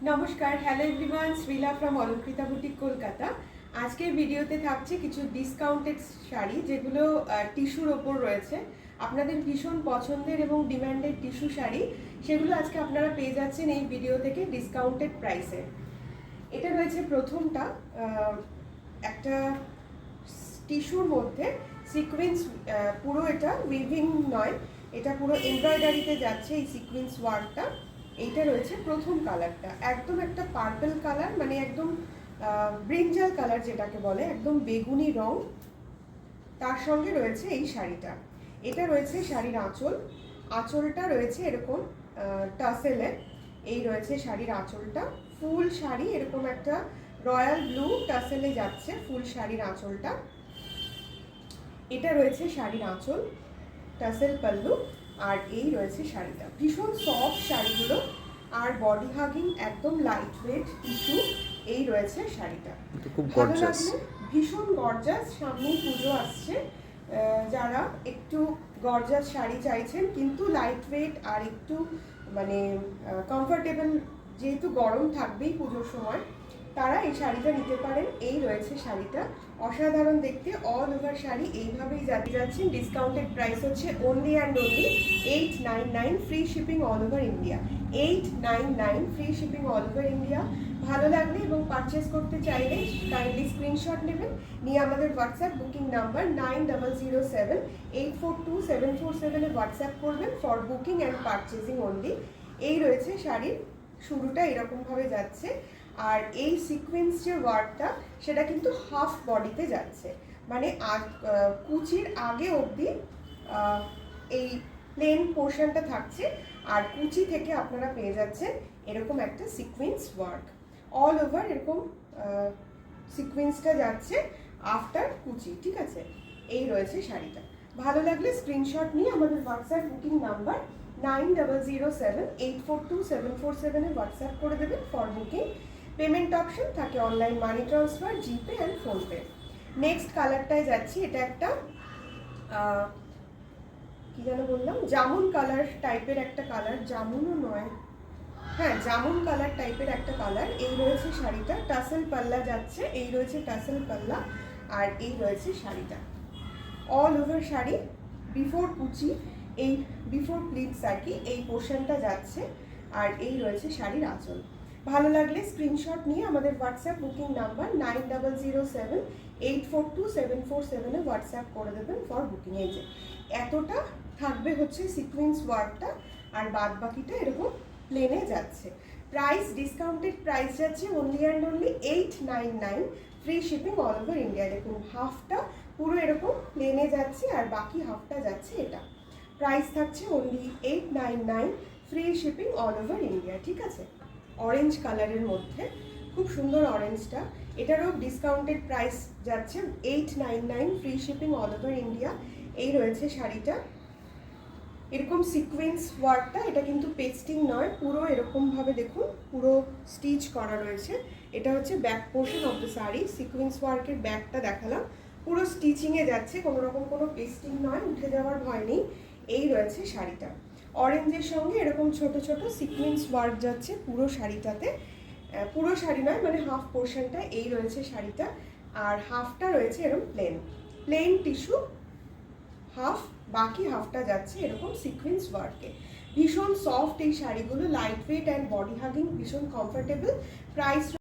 নমস্কার, hello everyone, Srila from Alankrita boutique Kolkata. আজকের ভিডিওতে থাকছে কিছু ডিসকাউন্টেড শাড়ি যেগুলো টিস্যুর ওপর রয়েছে। আপনাদের ভীষণ পছন্দের এবং ডিমান্ডেড টিস্যু শাড়ি, সেগুলো আজকে আপনারা পেয়ে যাচ্ছেন এই ভিডিও থেকে ডিসকাউন্টেড প্রাইসে। এটা রয়েছে প্রথমটা, একটা টিস্যুর মধ্যে সিকোয়েন্স, পুরো এটা উইভিং নয়, এটা পুরো এমব্রয়ডারিতে যাচ্ছে এই সিকোয়েন্স ওয়ার্কটা। এইটা রয়েছে প্রথম কালারটা, একদম একটা পার্পল কালার, মানে একদম ব্রিঞ্জাল কালার যেটাকে বলে, একদম বেগুনি রং। তার সঙ্গে রয়েছে এই শাড়িটা। এটা রয়েছে শাড়ির আঁচল। আঁচলটা রয়েছে এরকম টাসেলে। এই রয়েছে শাড়ির আঁচলটা, ফুল শাড়ি এরকম একটা রয়্যাল ব্লু টাসেলে যাচ্ছে ফুল শাড়ির আঁচলটা। এটা রয়েছে শাড়ির আঁচল, টাসেল পাল্লু, আর এই রয়েছে শাড়িটা। ভীষণ সফট শাড়িগুলো, আর বডি হাগিং, একদম লাইট ওয়েট টিস্যু। এই রয়েছে শাড়িটা, খুব ভালো গর্জাস, লাগলো, ভীষণ গর্জাস। সামনেই পুজো আসছে, যারা একটু গর্জাস শাড়ি চাইছেন কিন্তু লাইট ওয়েট আর একটু মানে কমফোর্টেবল, যেহেতু গরম থাকবেই পুজোর সময়, তারা এই শাড়িটা নিতে পারেন। এই রয়েছে শাড়িটা, অসাধারণ দেখতে, অল ওভার শাড়ি এইভাবেই যাচ্ছেন। ডিসকাউন্টেড প্রাইস হচ্ছে only and only 899, free shipping all over India. 899, free shipping all over India. ভালো লাগলে এবং পারচেস করতে চাইলে কাইন্ডলি স্ক্রিনশট নেবেন, নিয়ে আমাদের হোয়াটসঅ্যাপ বুকিং নাম্বার 9007842747 হোয়াটসঅ্যাপ করবেন for booking and purchasing only. এই রয়েছে শাড়ির শুরুটা, এরকমভাবে যাচ্ছে। আর এই সিকোয়েন্স যে ওয়ার্কটা, সেটা কিন্তু হাফ বডিতে যাচ্ছে, মানে কুচির আগে অবধি এই প্লেন পোর্শনটা থাকছে, আর কুচি থেকে আপনারা পেয়ে যাচ্ছেন এরকম একটা সিকোয়েন্স ওয়ার্ক অল ওভার। এরকম সিকোয়েন্সটা যাচ্ছে আফটার কুচি, ঠিক আছে। এই রয়েছে শাড়িটা। ভালো লাগলে স্ক্রিনশট নিয়ে আমাদের হোয়াটসঅ্যাপ বুকিং নাম্বার 9007842747 হোয়াটসঅ্যাপ করে দেবেন ফর বুকিং। পেমেন্ট অপশন থাকে online money transfer, GPay and PhonePe. Next কালারটায় যাচ্ছি। এটা একটা কি যেন বললাম, জামুন কালার টাইপের একটা কালার, জামুনও নয়, হ্যাঁ জামুন কালার টাইপের একটা কালার। এই রয়েছে শাড়িটা, টাসেল পাল্লা যাচ্ছে, এই রয়েছে টাসেল পাল্লা, আর এই রয়েছে শাড়িটা। অল ওভার শাড়ি, বিফোর কুচি, এই বিফোর প্লিটস আর কি, এই পোর্শনটা যাচ্ছে, আর এই রয়েছে শাড়ির আঁচল। ভালো লাগলে স্ক্রিনশট নিয়ে আমাদের হোয়াটসঅ্যাপ বুকিং নাম্বার 9007842747 হোয়াটসঅ্যাপ করে দেবেন ফর বুকিং। এই যে এতটা থাকবে হচ্ছে সিকোয়েন্স ওয়ার্কটা, আর বাদ বাকিটা এরকম প্লেনে যাচ্ছে। প্রাইস, ডিসকাউন্টেড প্রাইস যাচ্ছে only and only 899, free shipping all over India. দেখুন হাফটা পুরো এরকম প্লেনে যাচ্ছে, আর বাকি হাফটা যাচ্ছে এটা। প্রাইস থাকছে only 899, free shipping all over India, ঠিক আছে। অরেঞ্জ কালারের মধ্যে খুব সুন্দর অরেঞ্জটা, এটারও ডিসকাউন্টেড প্রাইস যাচ্ছে 899, free shipping all over India. এই রয়েছে শাড়িটা, এরকম সিকোয়েন্স ওয়ার্কটা, এটা কিন্তু পেস্টিং নয়, পুরো এরকমভাবে দেখুন পুরো স্টিচ করা রয়েছে। এটা হচ্ছে back portion of the sari, sequence ওয়ার্কের ব্যাকটা দেখালাম, পুরো স্টিচিংয়ে যাচ্ছে, কোনো রকম কোনো পেস্টিং নয়, উঠে যাওয়ার ভয় নেই। এই রয়েছে শাড়িটা, অরেঞ্জের সঙ্গে এরকম ছোট ছোট সিকোয়েন্স ওয়ার্ক যাচ্ছে পুরো শাড়িটাতে। পুরো শাড়ি নয়, মানে হাফ পোর্শনটা। এই রয়েছে শাড়িটা, আর হাফটা রয়েছে এরকম প্লেন টিস্যু হাফ, বাকি হাফটা যাচ্ছে এরকম সিকোয়েন্স ওয়ার্কে। ভীষণ সফট এই শাড়িগুলো, light weight and body hugging, ভীষণ কমফোর্টেবল। প্রাইস